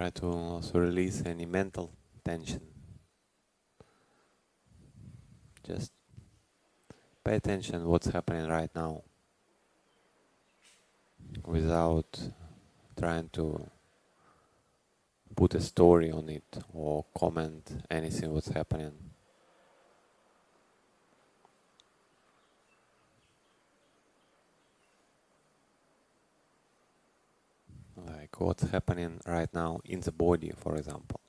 Try to also release any mental tension. Just pay attention what's happening right now without trying to put a story on it or comment anything what's happening. Like what's happening right now in the body, for example.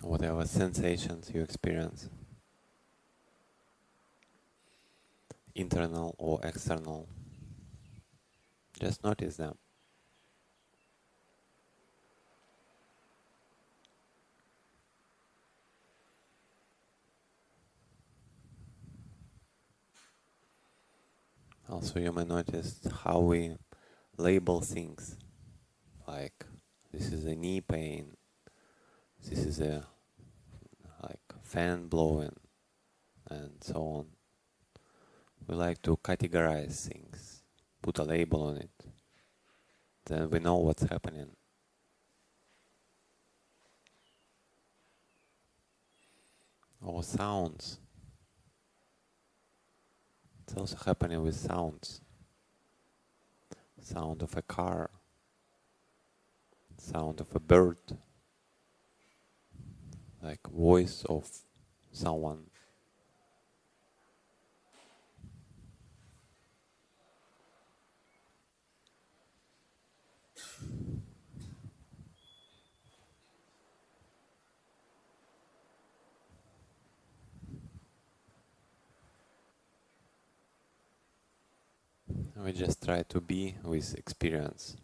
Whatever sensations you experience, internal or external, just notice them. Also, you may notice how we label things, like this is a knee pain, this is a fan blowing, and so on. We like to categorize things, put a label on it. Then we know what's happening. Or sounds. It's also happening with sounds. Sound of a car, sound of a bird, like voice of someone. We just try to be with experience.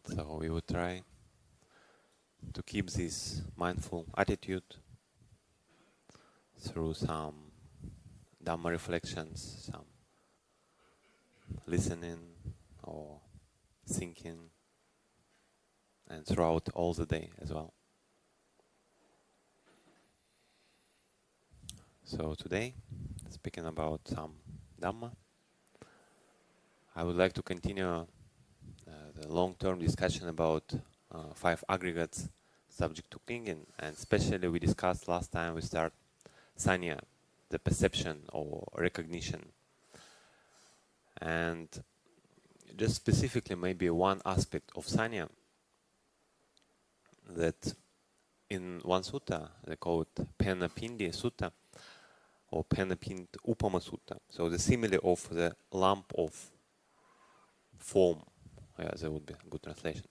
So we would try to keep this mindful attitude through some Dhamma reflections, some listening or thinking, and throughout all the day as well. So today, speaking about some Dhamma, I would like to continue the long-term discussion about 5 aggregates subject to clinging, and especially we discussed last time we start sanya, the perception or recognition, and just specifically maybe one aspect of sanya that in one sutta they call it pheṇapiṇḍūpamasuttaṃ or pheṇapiṇḍūpamasuttaṃ. So the simile of the lump of form. Yeah, that would be a good translation.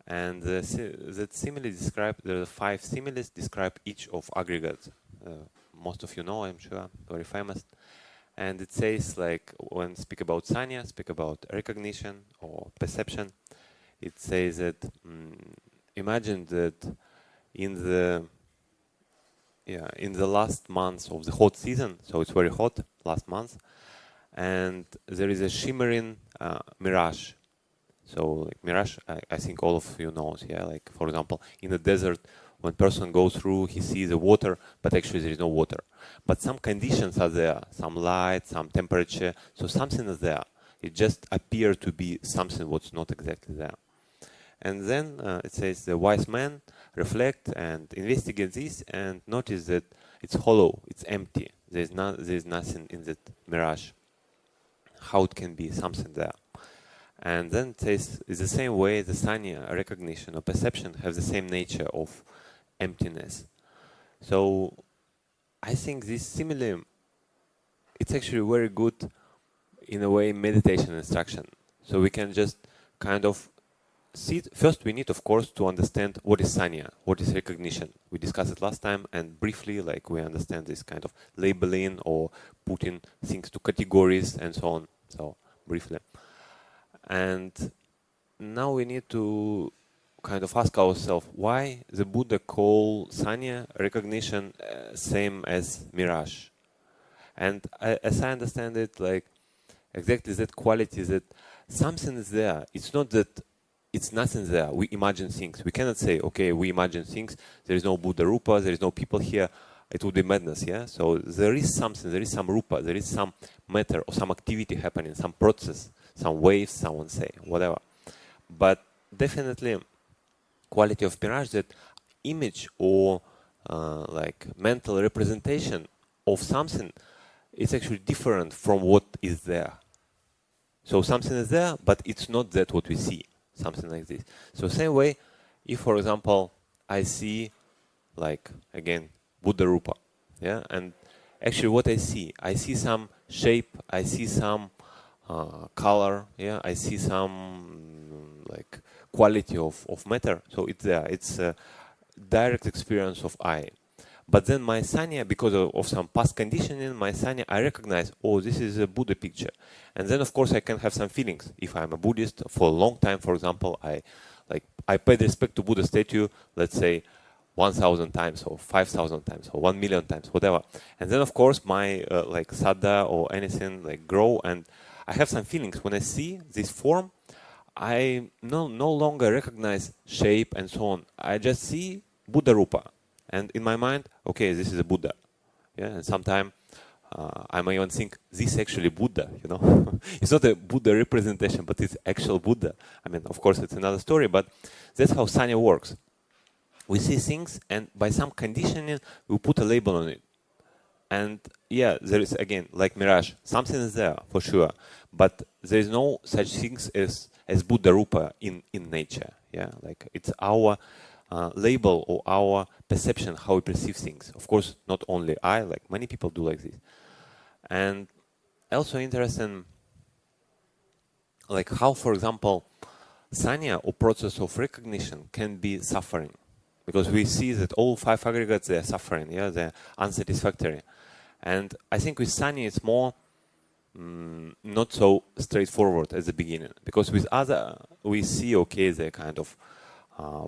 And that simile describe, there are 5 similes describe each of aggregates. Most of you know, I'm sure, very famous. And it says, like, when speak about sanya, speak about recognition or perception, it says that imagine that in the last month of the hot season, so it's very hot last month, and there is a shimmering mirage. So, like mirage, I think all of you know, yeah. Like, for example, in the desert, when person goes through, he sees the water, but actually there is no water. But some conditions are there, some light, some temperature, so something is there. It just appears to be something what's not exactly there. And then it says the wise man reflect and investigate this and notice that it's hollow, it's empty. There's nothing in that mirage. How it can be something there? And then it says it's the same way the sanya, recognition or perception, have the same nature of emptiness. So I think this simile, it's actually very good in a way meditation instruction. So we can just kind of first we need, of course, to understand what is sanya, what is recognition. We discussed it last time, and briefly, like, we understand this kind of labeling or putting things to categories and so on. So briefly, and now we need to kind of ask ourselves why the Buddha call sanya recognition same as mirage. And as I understand it, like exactly that quality, that something is there. It's not that it's nothing there. We imagine things. We cannot say, okay, we imagine things. There is no Buddha Rupa. There is no people here. It would be madness, yeah? So there is something. There is some Rupa. There is some matter or some activity happening, some process, some waves, someone say, whatever. But definitely, quality of mirage, that image or like mental representation of something, it's actually different from what is there. So something is there, but it's not that what we see. Something like this. So same way, if for example I see, like again, Buddha Rupa, yeah, and actually what I see some shape, I see some color, yeah, I see some like quality of matter. So it's there. It's a direct experience of eye. But then my sanya, because of some past conditioning, my sanya, I recognize, oh, this is a Buddha picture. And then, of course, I can have some feelings. If I'm a Buddhist for a long time, for example, I paid respect to Buddha statue, let's say, 1,000 times or 5,000 times or 1,000,000 times, whatever. And then, of course, my like saddha or anything like grow, and I have some feelings. When I see this form, I no longer recognize shape and so on. I just see Buddha Rupa. And in my mind, okay, this is a Buddha. Yeah, and sometimes I may even think this is actually Buddha, you know. It's not a Buddha representation, but it's actual Buddha. I mean, of course, it's another story, but that's how sanya works. We see things, and by some conditioning, we put a label on it. And yeah, there is, again, like mirage, something is there, for sure. But there is no such things as Buddha Rupa in nature. Yeah, like it's our label or our perception, how we perceive things. Of course, not only I, like many people do like this. And also interesting, like how, for example, sanya or process of recognition can be suffering. Because we see that all 5 aggregates, they're suffering, yeah, they're unsatisfactory. And I think with sanya it's more not so straightforward at the beginning. Because with other, we see, okay, they're kind of,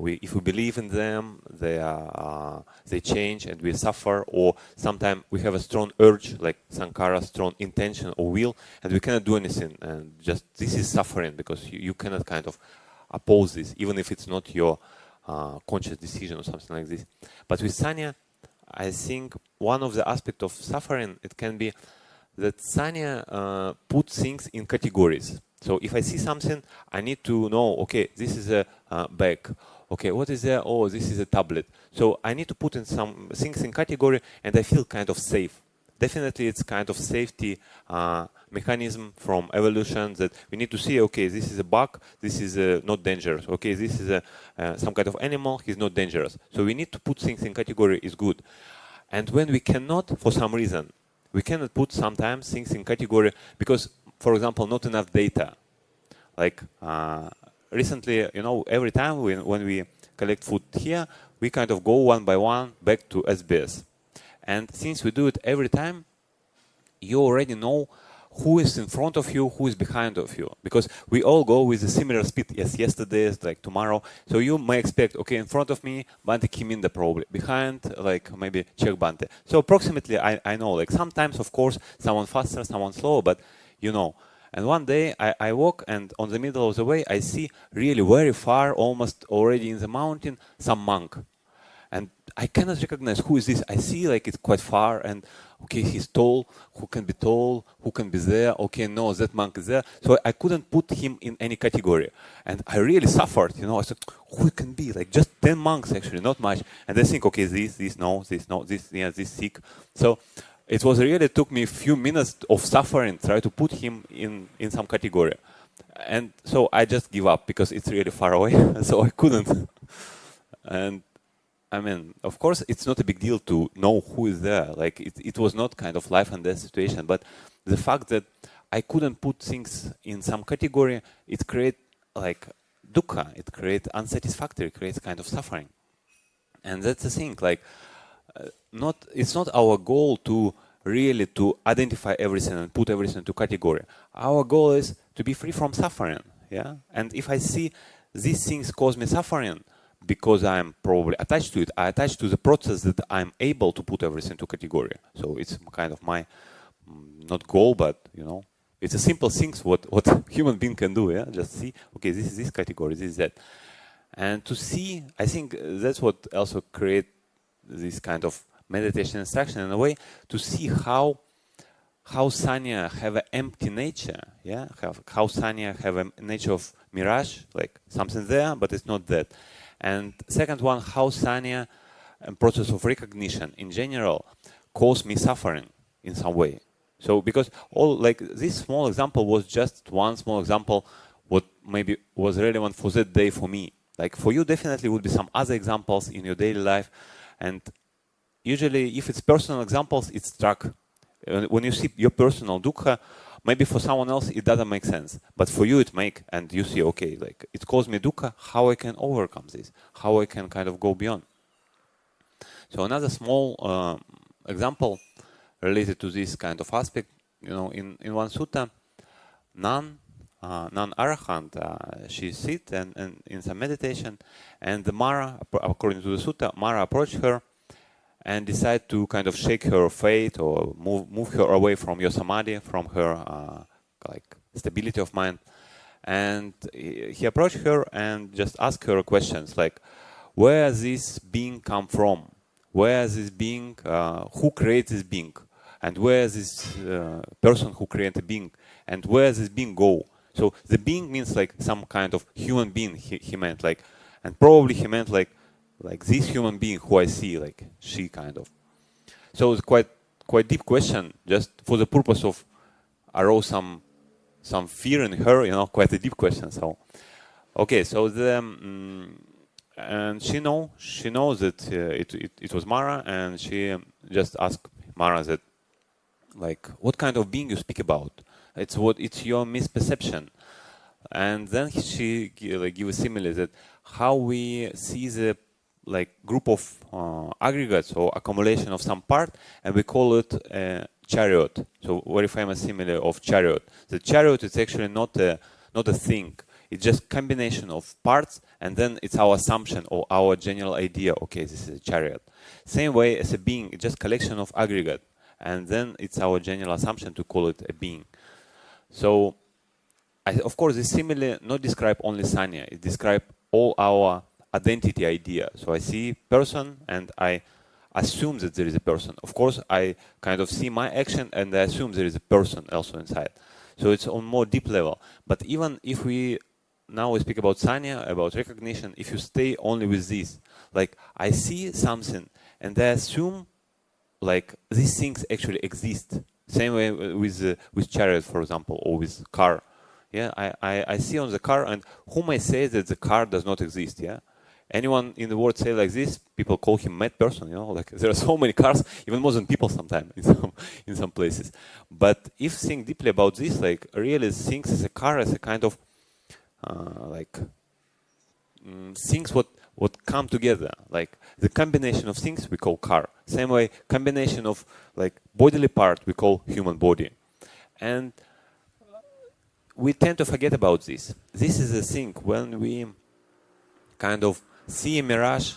if we believe in them, they change and we suffer, or sometimes we have a strong urge, like sankhara, strong intention or will, and we cannot do anything. And just this is suffering because you cannot kind of oppose this, even if it's not your conscious decision or something like this. But with sanya, I think one of the aspects of suffering, it can be that sanya puts things in categories. So if I see something, I need to know, okay, this is a bag. Okay, what is there? Oh, this is a tablet. So I need to put in some things in category, and I feel kind of safe. Definitely it's kind of safety mechanism from evolution, that we need to see, okay, this is a bug, this is not dangerous. Okay, this is some kind of animal, he's not dangerous. So we need to put things in category is good. And when we cannot, for some reason, we cannot put sometimes things in category because, for example, not enough data. Like recently, you know, every time when we collect food here, we kind of go one by one back to SBS. And since we do it every time, you already know who is in front of you, who is behind of you. Because we all go with a similar speed. Yes, yesterday is like tomorrow. So you may expect, okay, in front of me, Bhante Kiminda probably. Behind, like maybe Czech Bhante. So approximately, I know, like sometimes, of course, someone faster, someone slower, but you know. And one day I walk, and on the middle of the way, I see really very far, almost already in the mountain, some monk. And I cannot recognize who is this. I see like it's quite far, and okay, he's tall. Who can be tall? Who can be there? Okay, no, that monk is there. So I couldn't put him in any category, and I really suffered. You know, I said, who it can be? Like just 10 monks actually, not much. And I think, okay, this, no, this, yeah, this sick. So it was really, it took me a few minutes of suffering, try to put him in some category, and so I just give up because it's really far away. So I couldn't. And I mean, of course, it's not a big deal to know who is there. Like, it was not kind of life and death situation, but the fact that I couldn't put things in some category, it created like dukkha, it creates unsatisfactory, it creates kind of suffering. And that's the thing, like, it's not our goal to really to identify everything and put everything into category. Our goal is to be free from suffering, yeah? And if I see these things cause me suffering because I'm probably attached to it, I attach to the process that I'm able to put everything into category. So it's kind of my, not goal, but, you know, it's a simple things what human being can do, yeah? Just see, okay, this is this category, this is that. And to see, I think that's what also create this kind of meditation instruction in a way, to see how sanya have an empty nature, yeah? How sanya have a nature of mirage, like something there, but it's not that. And second one, how sanya and process of recognition in general cause me suffering in some way. So because all, like, this small example was just one small example what maybe was relevant for that day for me. Like for you definitely would be some other examples in your daily life, and usually if it's personal examples, it's struck. When you see your personal dukkha, maybe for someone else it doesn't make sense, but for you it make, and you see, okay, like it caused me dukkha, how I can overcome this, how I can kind of go beyond. So another small example related to this kind of aspect, you know, in one sutta, non-arahant, she sit and in some meditation, and the Mara, according to the sutta, Mara approached her and decide to kind of shake her faith or move her away from your samadhi, from her like stability of mind. And he approached her and just asked her questions like, where this being come from? Where this being, who creates this being? And where this person who created a being? And where this being go? So the being means like some kind of human being, he meant, like, and probably he meant like this human being who I see, like she kind of. So it's quite deep question, just for the purpose of arouse some fear in her, you know, quite a deep question. So okay, so and she knows that it was Mara, and she just asked Mara that, like, what kind of being you speak about? It's your misperception. And then she like give a simile that how we see the like group of aggregates or accumulation of some part, and we call it a chariot. So very famous simile of chariot. The chariot is actually not a thing. It's just combination of parts, and then it's our assumption or our general idea. Okay, this is a chariot. Same way as a being, it's just collection of aggregate, and then it's our general assumption to call it a being. So, of course, this simile not describe only sanya. It describe all our identity idea. So I see person and I assume that there is a person. Of course, I kind of see my action and I assume there is a person also inside. So it's on more deep level. But even if we speak about sanya, about recognition, if you stay only with this, like I see something and I assume like these things actually exist. Same way with chariot, for example, or with car. Yeah, I see on the car, and who may say that the car does not exist? Yeah, anyone in the world say like this, people call him mad person. You know, like there are so many cars, even more than people sometimes in some places. But if think deeply about this, like really things as a car as a kind of things what come together, like the combination of things we call car. Same way, combination of like bodily part we call human body. And we tend to forget about this. This is the thing when we kind of see a mirage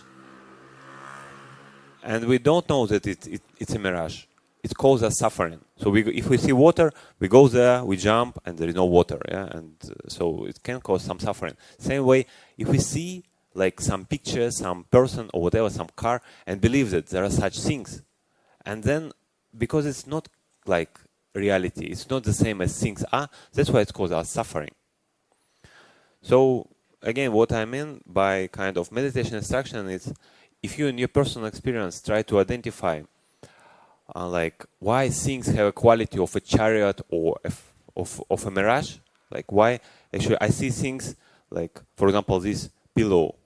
and we don't know that it's a mirage. It causes us suffering. So if we see water, we go there, we jump, and there is no water. Yeah, and so it can cause some suffering. Same way, if we see like some picture, some person or whatever, some car, and believe that there are such things, and then because it's not like reality, it's not the same as things are, that's why it causes us suffering. So again, what I mean by kind of meditation instruction is, if you in your personal experience try to identify like why things have a quality of a chariot or of a mirage, like why actually I see things like, for example, this pillow.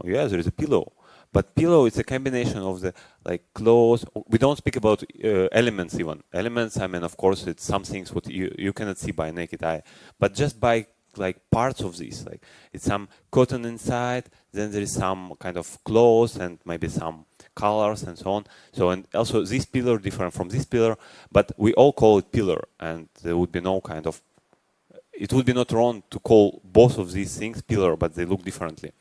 Yeah, there is a pillow, but pillow is a combination of the like clothes. We don't speak about elements even. Elements, I mean, of course, it's some things what you cannot see by naked eye, but just by like parts of this. Like it's some cotton inside, then there is some kind of clothes and maybe some colors and so on. So, and also this pillar different from this pillar, but we all call it pillar, and there would be no kind of, it would be not wrong to call both of these things pillar, but they look differently.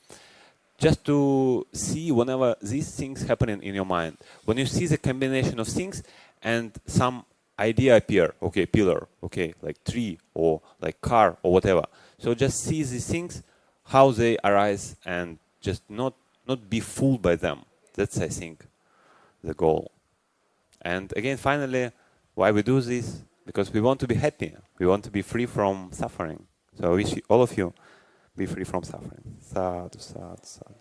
Just to see whenever these things happening in your mind, when you see the combination of things and some idea appear, okay, pillar, okay, like tree or like car or whatever. So just see these things, how they arise, and just not be fooled by them. That's, I think, the goal. And again, finally, why we do this? Because we want to be happy. We want to be free from suffering. So I wish all of you be free from suffering. Sadhu, sadhu, sadhu.